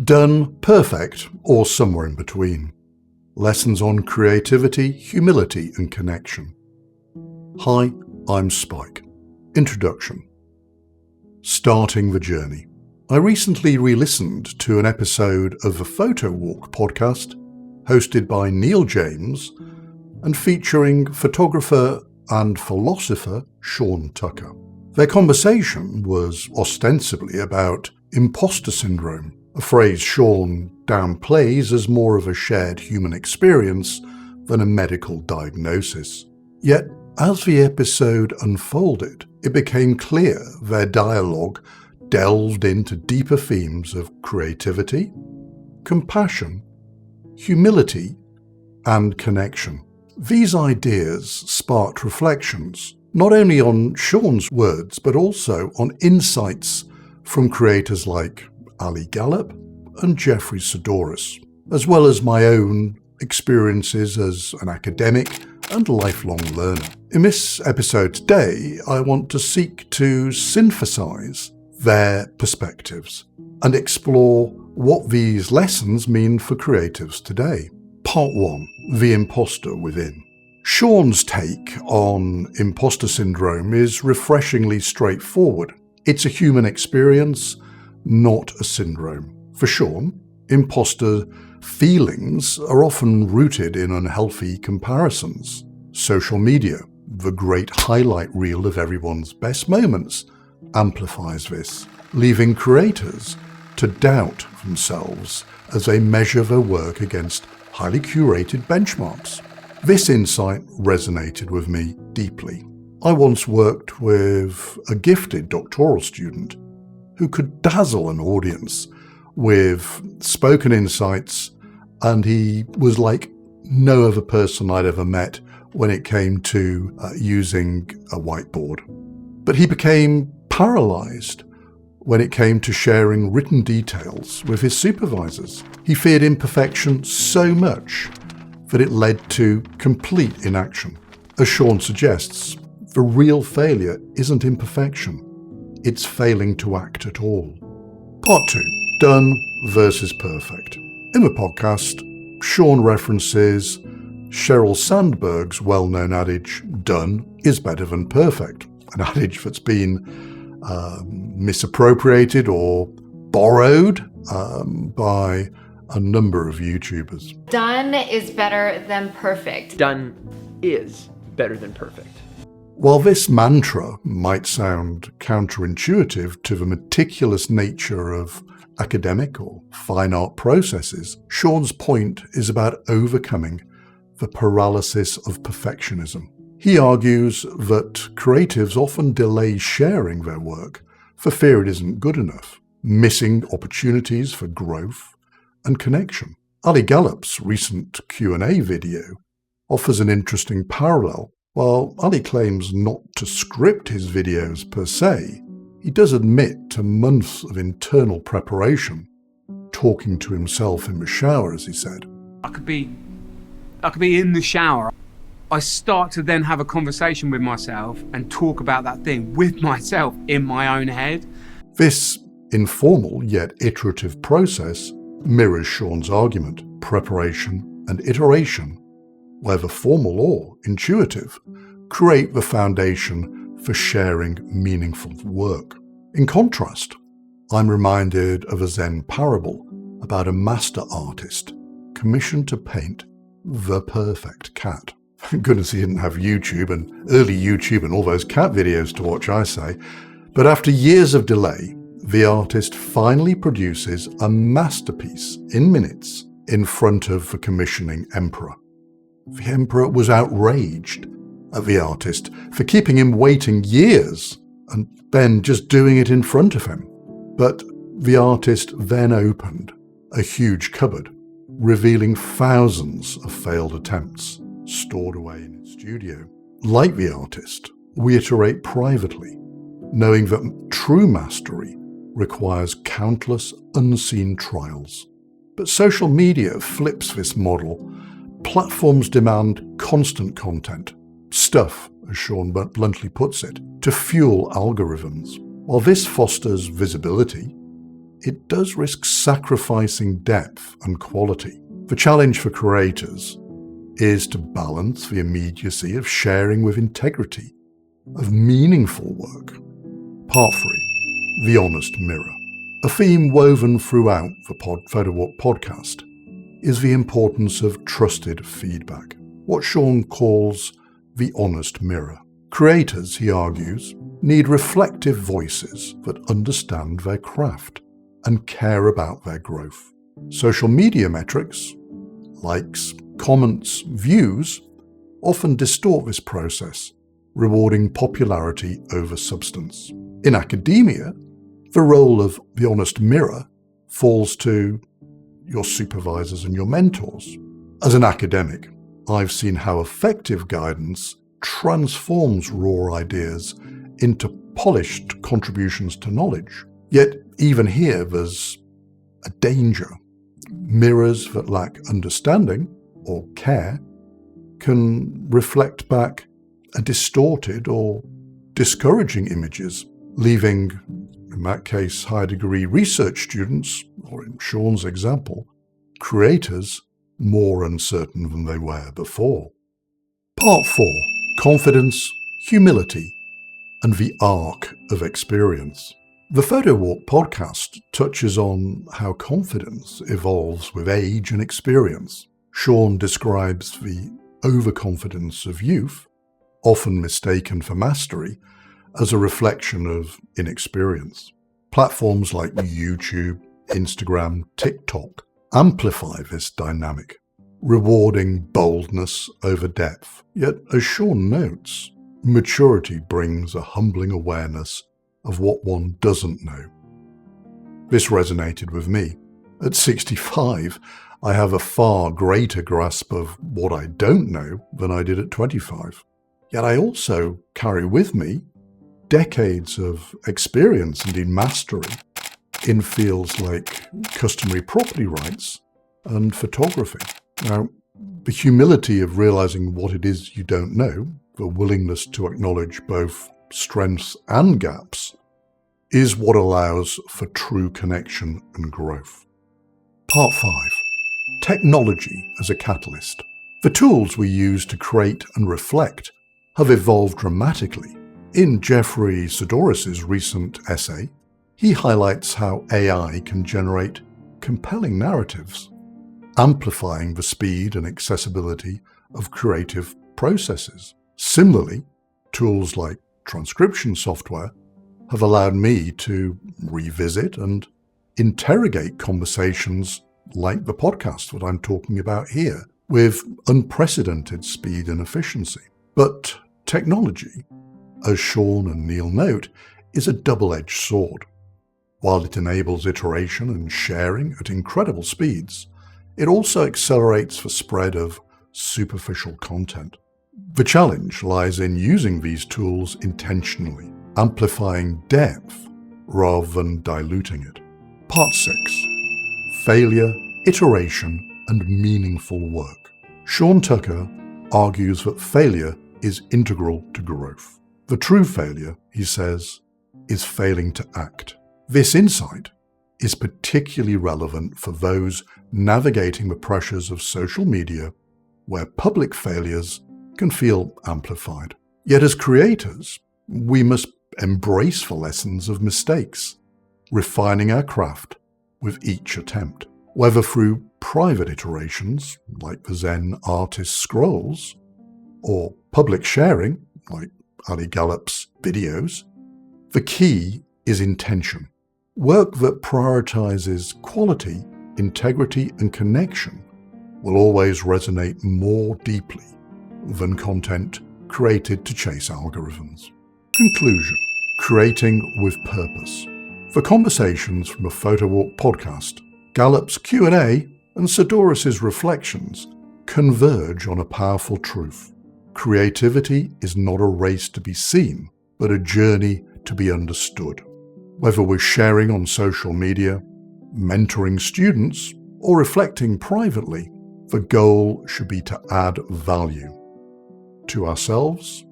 Done, perfect, or somewhere in between. Lessons on creativity, humility, and connection. Hi, I'm Spike. Introduction. Starting the journey. I recently re-listened to an episode of the Photowalk Podcast, hosted by Neale James, and featuring photographer and philosopher Sean Tucker. Their conversation was ostensibly about imposter syndrome, a phrase Sean downplays as more of a shared human experience than a medical diagnosis. Yet, as the episode unfolded, it became clear their dialogue delved into deeper themes of creativity, compassion, humility, and connection. These ideas sparked reflections, not only on Sean's words, but also on insights from creators like Ali Gallop and Jeffery Saddoris, as well as my own experiences as an academic and lifelong learner. In this episode today, I want to seek to synthesize their perspectives and explore what these lessons mean for creatives today. Part 1. The imposter within. Sean's take on imposter syndrome is refreshingly straightforward. It's a human experience, not a syndrome. For Sean, imposter feelings are often rooted in unhealthy comparisons. Social media, the great highlight reel of everyone's best moments, amplifies this, leaving creators to doubt themselves as they measure their work against highly curated benchmarks. This insight resonated with me deeply. I once worked with a gifted doctoral student who could dazzle an audience with spoken insights, and he was like no other person I'd ever met when it came to using a whiteboard. But he became paralyzed when it came to sharing written details with his supervisors. He feared imperfection so much that it led to complete inaction. As Sean suggests, the real failure isn't imperfection. It's failing to act at all. Part 2. Done versus perfect. In the podcast, Sean references Sheryl Sandberg's well-known adage, done is better than perfect, an adage that's been misappropriated or borrowed by a number of YouTubers. Done is better than perfect. Done is better than perfect. While this mantra might sound counterintuitive to the meticulous nature of academic or fine art processes, Sean's point is about overcoming the paralysis of perfectionism. He argues that creatives often delay sharing their work for fear it isn't good enough, missing opportunities for growth and connection. Ali Gallop's recent Q&A video offers an interesting parallel. While Ali claims not to script his videos per se, he does admit to months of internal preparation, talking to himself in the shower, as he said. I could be in the shower. I start to then have a conversation with myself and talk about that thing with myself in my own head. This informal yet iterative process mirrors Sean's argument. Preparation and iteration, whether formal or intuitive, create the foundation for sharing meaningful work. In contrast, I'm reminded of a Zen parable about a master artist commissioned to paint the perfect cat. Thank goodness he didn't have YouTube and early YouTube and all those cat videos to watch, I say. But after years of delay, the artist finally produces a masterpiece in minutes in front of the commissioning emperor. The emperor was outraged at the artist for keeping him waiting years and then just doing it in front of him. But the artist then opened a huge cupboard, revealing thousands of failed attempts stored away in its studio. Like the artist, we iterate privately, knowing that true mastery requires countless unseen trials. But social media flips this model. Platforms demand constant content, stuff, as Sean bluntly puts it, to fuel algorithms. While this fosters visibility, it does risk sacrificing depth and quality. The challenge for creators is to balance the immediacy of sharing with integrity, of meaningful work. Part 3. The Honest Mirror. A theme woven throughout the Photowalk podcast is the importance of trusted feedback, what Sean calls the honest mirror. Creators, he argues, need reflective voices that understand their craft and care about their growth. Social media metrics, likes, comments, views, often distort this process, rewarding popularity over substance. In academia, the role of the honest mirror falls to your supervisors and your mentors. As an academic, I've seen how effective guidance transforms raw ideas into polished contributions to knowledge. Yet even here there's a danger. Mirrors that lack understanding or care can reflect back a distorted or discouraging images, leaving, in that case, high-degree research students, or in Sean's example, creators more uncertain than they were before. Part 4. Confidence, humility, and the arc of experience. The Photowalk podcast touches on how confidence evolves with age and experience. Sean describes the overconfidence of youth, often mistaken for mastery, as a reflection of inexperience. Platforms like YouTube, Instagram, TikTok amplify this dynamic, rewarding boldness over depth. Yet, as Sean notes, maturity brings a humbling awareness of what one doesn't know. This resonated with me. At 65, I have a far greater grasp of what I don't know than I did at 25. Yet I also carry with me decades of experience, indeed mastery, in fields like customary property rights and photography. Now, the humility of realizing what it is you don't know, the willingness to acknowledge both strengths and gaps, is what allows for true connection and growth. Part 5. Technology as a catalyst. The tools we use to create and reflect have evolved dramatically. In Jeffery Saddoris' recent essay, he highlights how AI can generate compelling narratives, amplifying the speed and accessibility of creative processes. Similarly, tools like transcription software have allowed me to revisit and interrogate conversations like the podcast that I'm talking about here with unprecedented speed and efficiency. But technology, as Sean and Neale note, is a double-edged sword. While it enables iteration and sharing at incredible speeds, it also accelerates the spread of superficial content. The challenge lies in using these tools intentionally, amplifying depth rather than diluting it. Part 6. Failure, iteration, and meaningful work. Sean Tucker argues that failure is integral to growth. The true failure, he says, is failing to act. This insight is particularly relevant for those navigating the pressures of social media, where public failures can feel amplified. Yet as creators, we must embrace the lessons of mistakes, refining our craft with each attempt, whether through private iterations, like the Zen artist's scrolls, or public sharing, like Ali Gallop's videos. The key is intention. Work that prioritizes quality, integrity, and connection will always resonate more deeply than content created to chase algorithms. Conclusion: creating with purpose. For conversations from the Photowalk podcast, Gallop's Q&A and Saddoris' reflections converge on a powerful truth. Creativity is not a race to be seen, but a journey to be understood. Whether we're sharing on social media, mentoring students, or reflecting privately, the goal should be to add value to ourselves,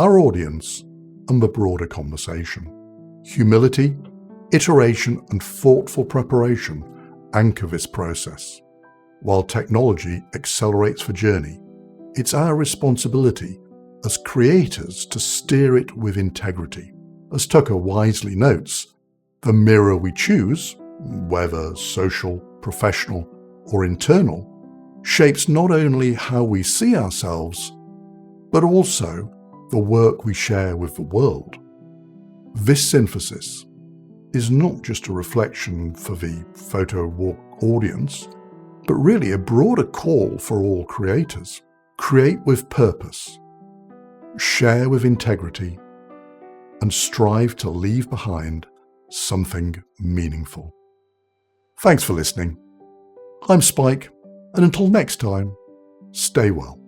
our audience, and the broader conversation. Humility, Iteration and thoughtful preparation anchor this process. While technology accelerates the journey, it's our responsibility as creators to steer it with integrity. As Tucker wisely notes, the mirror we choose, whether social, professional, or internal, shapes not only how we see ourselves, but also the work we share with the world. This synthesis is not just a reflection for the Photowalk audience, but really a broader call for all creators. Create with purpose, share with integrity, and strive to leave behind something meaningful. Thanks for listening. I'm Spike, and until next time, stay well.